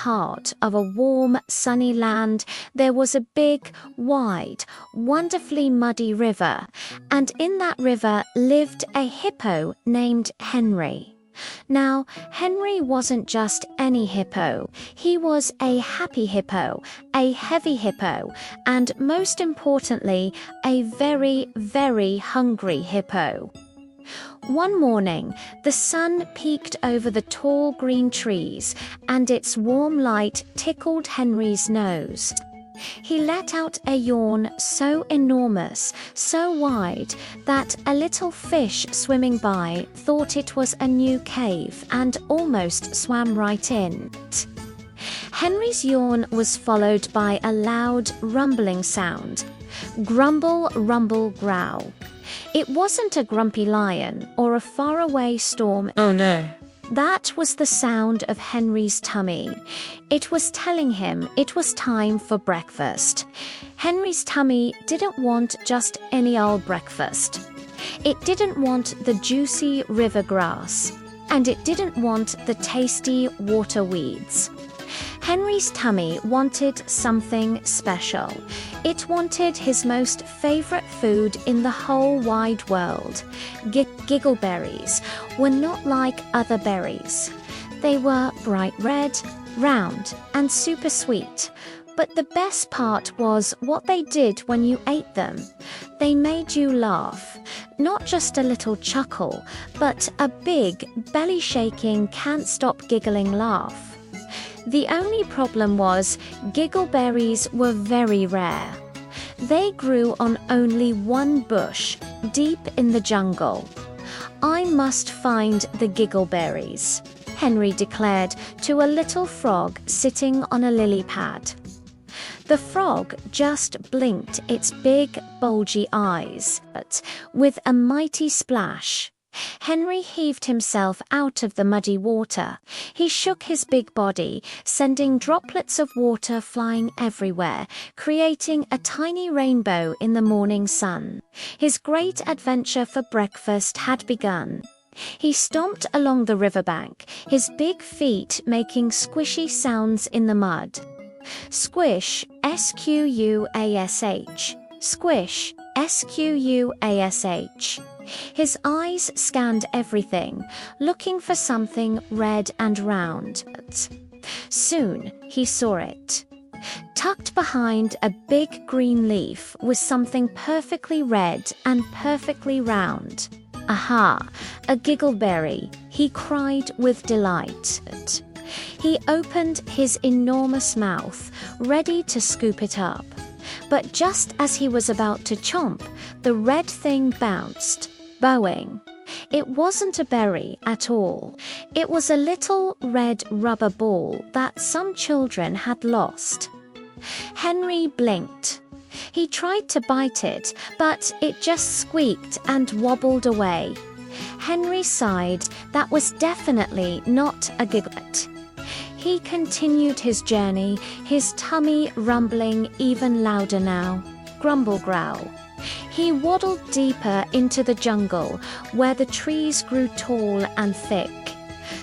heart of a warm, sunny land, there was a big, wide, wonderfully muddy river, and in that river lived a hippo named Henry. Now, Henry wasn't just any hippo. He was a happy hippo, a heavy hippo, and most importantly, a very, very hungry hippo. One morning, the sun peeked over the tall green trees, and its warm light tickled Henry's nose. He let out a yawn so enormous, so wide, that a little fish swimming by thought it was a new cave and almost swam right in. Henry's yawn was followed by a loud, rumbling sound. Grumble, rumble, growl. It wasn't a grumpy lion or a faraway storm. Oh no. That was the sound of Henry's tummy. It was telling him it was time for breakfast. Henry's tummy didn't want just any old breakfast. It didn't want the juicy river grass, and it didn't want the tasty water weeds. Henry's tummy wanted something special. It wanted his most favorite food in the whole wide world. Giggleberries were not like other berries. They were bright red, round, and super sweet. But the best part was what they did when you ate them. They made you laugh. Not just a little chuckle, but a big, belly-shaking, can't-stop-giggling laugh. The only problem was giggleberries were very rare. They grew on only one bush, deep in the jungle. "I must find the giggleberries," Henry declared to a little frog sitting on a lily pad. The frog just blinked its big, bulgy eyes, but with a mighty splash, Henry heaved himself out of the muddy water. He shook his big body, sending droplets of water flying everywhere, creating a tiny rainbow in the morning sun. His great adventure for breakfast had begun. He stomped along the riverbank, his big feet making squishy sounds in the mud. Squish, S-Q-U-A-S-H. Squish, S-Q-U-A-S-H. His eyes scanned everything, looking for something red and round. Soon he saw it. Tucked behind a big green leaf was something perfectly red and perfectly round. "Aha, a giggleberry," he cried with delight. He opened his enormous mouth, ready to scoop it up. But just as he was about to chomp, the red thing bounced, bowing. It wasn't a berry at all. It was a little red rubber ball that some children had lost. Henry blinked. He tried to bite it, but it just squeaked and wobbled away. Henry sighed. That was definitely not a giglet. He continued his journey, his tummy rumbling even louder now. Grumble, growl. He waddled deeper into the jungle, where the trees grew tall and thick.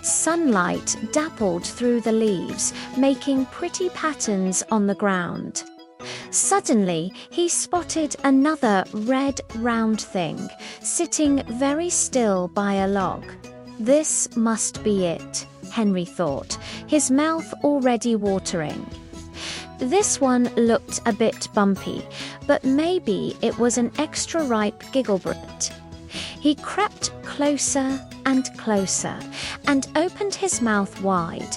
Sunlight dappled through the leaves, making pretty patterns on the ground. Suddenly, he spotted another red, round thing, sitting very still by a log. This must be it, Henry thought, his mouth already watering. This one looked a bit bumpy, but maybe it was an extra ripe gigglebrit. He crept closer and closer and opened his mouth wide.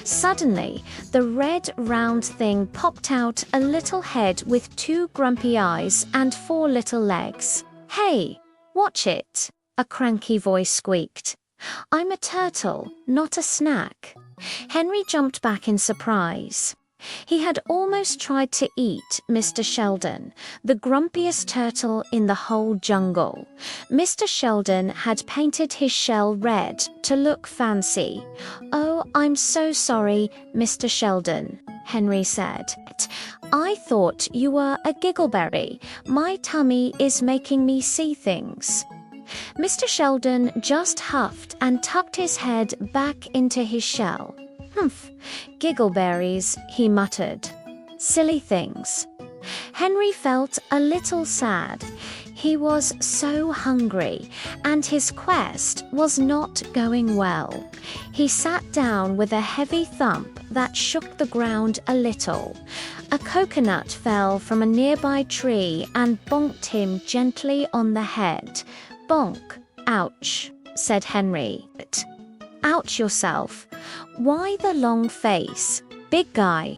Suddenly, the red round thing popped out a little head with 2 grumpy eyes and 4 little legs. "Hey, watch it," a cranky voice squeaked. "I'm a turtle, not a snack." Henry jumped back in surprise. He had almost tried to eat Mr. Sheldon, the grumpiest turtle in the whole jungle. Mr. Sheldon had painted his shell red to look fancy. "Oh, I'm so sorry, Mr. Sheldon," Henry said. "I thought you were a giggleberry. My tummy is making me see things." Mr. Sheldon just huffed and tucked his head back into his shell. Humph, giggleberries, he muttered. Silly things. Henry felt a little sad. He was so hungry, and his quest was not going well. He sat down with a heavy thump that shook the ground a little. A coconut fell from a nearby tree and bonked him gently on the head. Bonk. Ouch, said Henry. Ouch yourself. Why the long face? Big guy.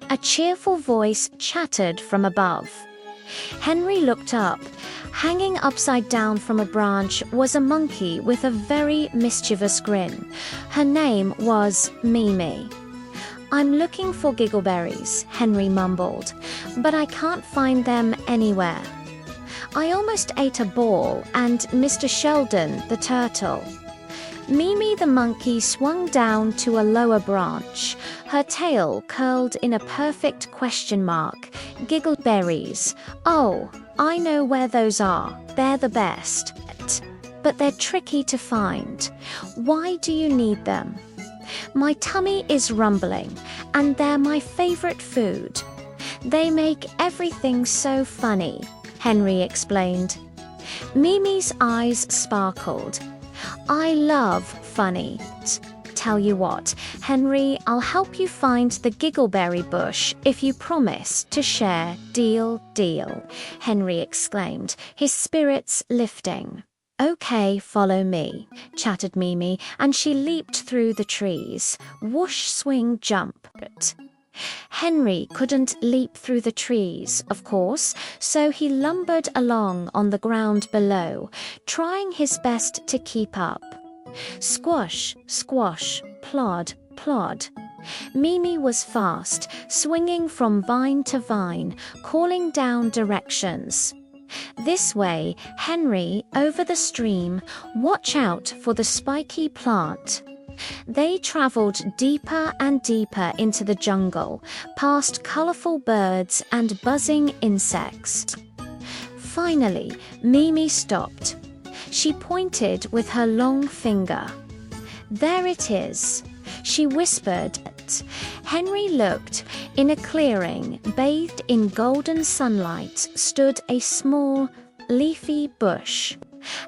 A cheerful voice chattered from above. Henry looked up. Hanging upside down from a branch was a monkey with a very mischievous grin. Her name was Mimi. I'm looking for giggleberries, Henry mumbled, but I can't find them anywhere. I almost ate a ball and Mr. Sheldon, the turtle. Mimi the monkey swung down to a lower branch. Her tail curled in a perfect question mark. Giggleberries. Oh, I know where those are. They're the best. But they're tricky to find. Why do you need them? My tummy is rumbling, and they're my favorite food. They make everything so funny, Henry explained. Mimi's eyes sparkled. I love funny. Tell you what, Henry, I'll help you find the giggleberry bush if you promise to share. Deal, deal, Henry exclaimed, his spirits lifting. Okay, follow me, chattered Mimi, and she leaped through the trees. Whoosh, swing, jump. Henry couldn't leap through the trees, of course, so he lumbered along on the ground below, trying his best to keep up. Squash, squash, plod, plod. Mimi was fast, swinging from vine to vine, calling down directions. This way, Henry, over the stream, watch out for the spiky plant. They traveled deeper and deeper into the jungle, past colorful birds and buzzing insects. Finally, Mimi stopped. She pointed with her long finger. There it is, she whispered. Henry looked. In a clearing, bathed in golden sunlight, stood a small, leafy bush.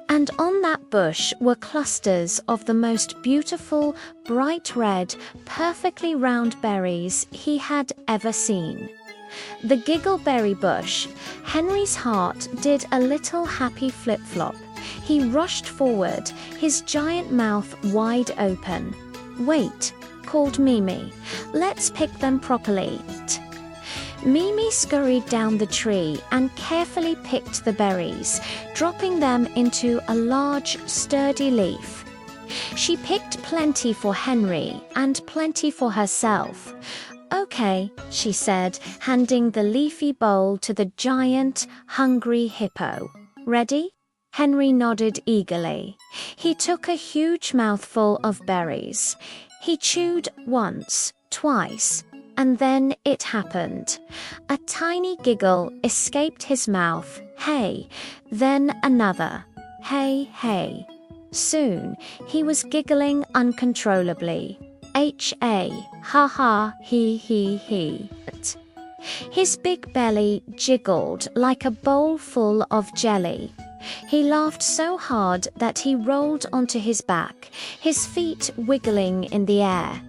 And on that bush were clusters of the most beautiful, bright red, perfectly round berries he had ever seen. The giggleberry bush. Henry's heart did a little happy flip-flop. He rushed forward, his giant mouth wide open. Wait, called Mimi. Let's pick them properly. Mimi scurried down the tree and carefully picked the berries, dropping them into a large, sturdy leaf. She picked plenty for Henry and plenty for herself. Okay, she said, handing the leafy bowl to the giant, hungry hippo. Ready? Henry nodded eagerly. He took a huge mouthful of berries. He chewed once, twice, and then it happened. A tiny giggle escaped his mouth. Hey, then another. Hey, hey. Soon he was giggling uncontrollably. H-A, ha-ha, he. His big belly jiggled like a bowl full of jelly. He laughed so hard that he rolled onto his back, his feet wiggling in the air.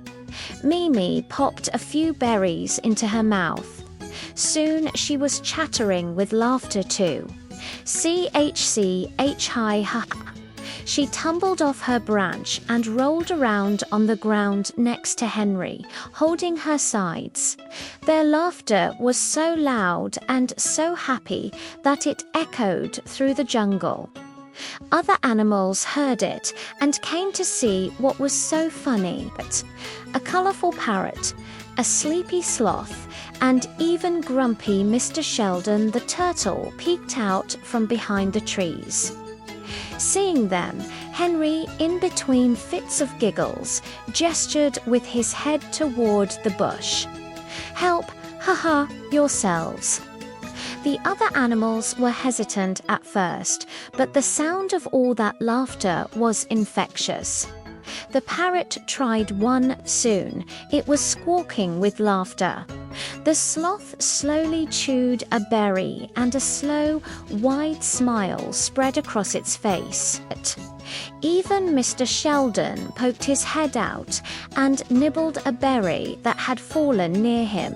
Mimi popped a few berries into her mouth. Soon she was chattering with laughter too. C-H-C-H-hi, ha. She tumbled off her branch and rolled around on the ground next to Henry, holding her sides. Their laughter was so loud and so happy that it echoed through the jungle. Other animals heard it and came to see what was so funny. A colorful parrot, a sleepy sloth, and even grumpy Mr. Sheldon the turtle peeked out from behind the trees. Seeing them, Henry, in between fits of giggles, gestured with his head toward the bush. Help, haha, yourselves. The other animals were hesitant at first, but the sound of all that laughter was infectious. The parrot tried one soon. It was squawking with laughter. The sloth slowly chewed a berry, and a slow, wide smile spread across its face. Even Mr. Sheldon poked his head out and nibbled a berry that had fallen near him.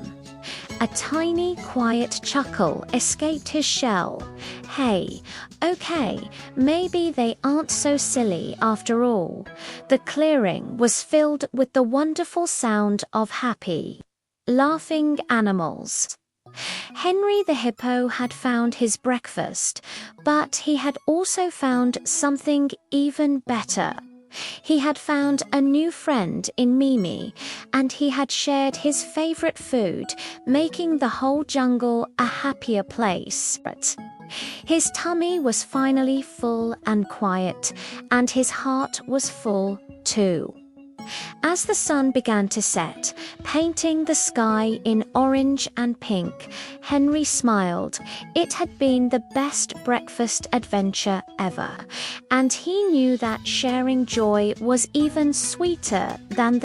A tiny, quiet chuckle escaped his shell. Hey, okay, maybe they aren't so silly after all. The clearing was filled with the wonderful sound of happy, laughing animals. Henry the Hippo had found his breakfast, but he had also found something even better. He had found a new friend in Mimi, and he had shared his favorite food, making the whole jungle a happier place. His tummy was finally full and quiet, and his heart was full too. As the sun began to set, painting the sky in orange and pink, Henry smiled. It had been the best breakfast adventure ever, and he knew that sharing joy was even sweeter than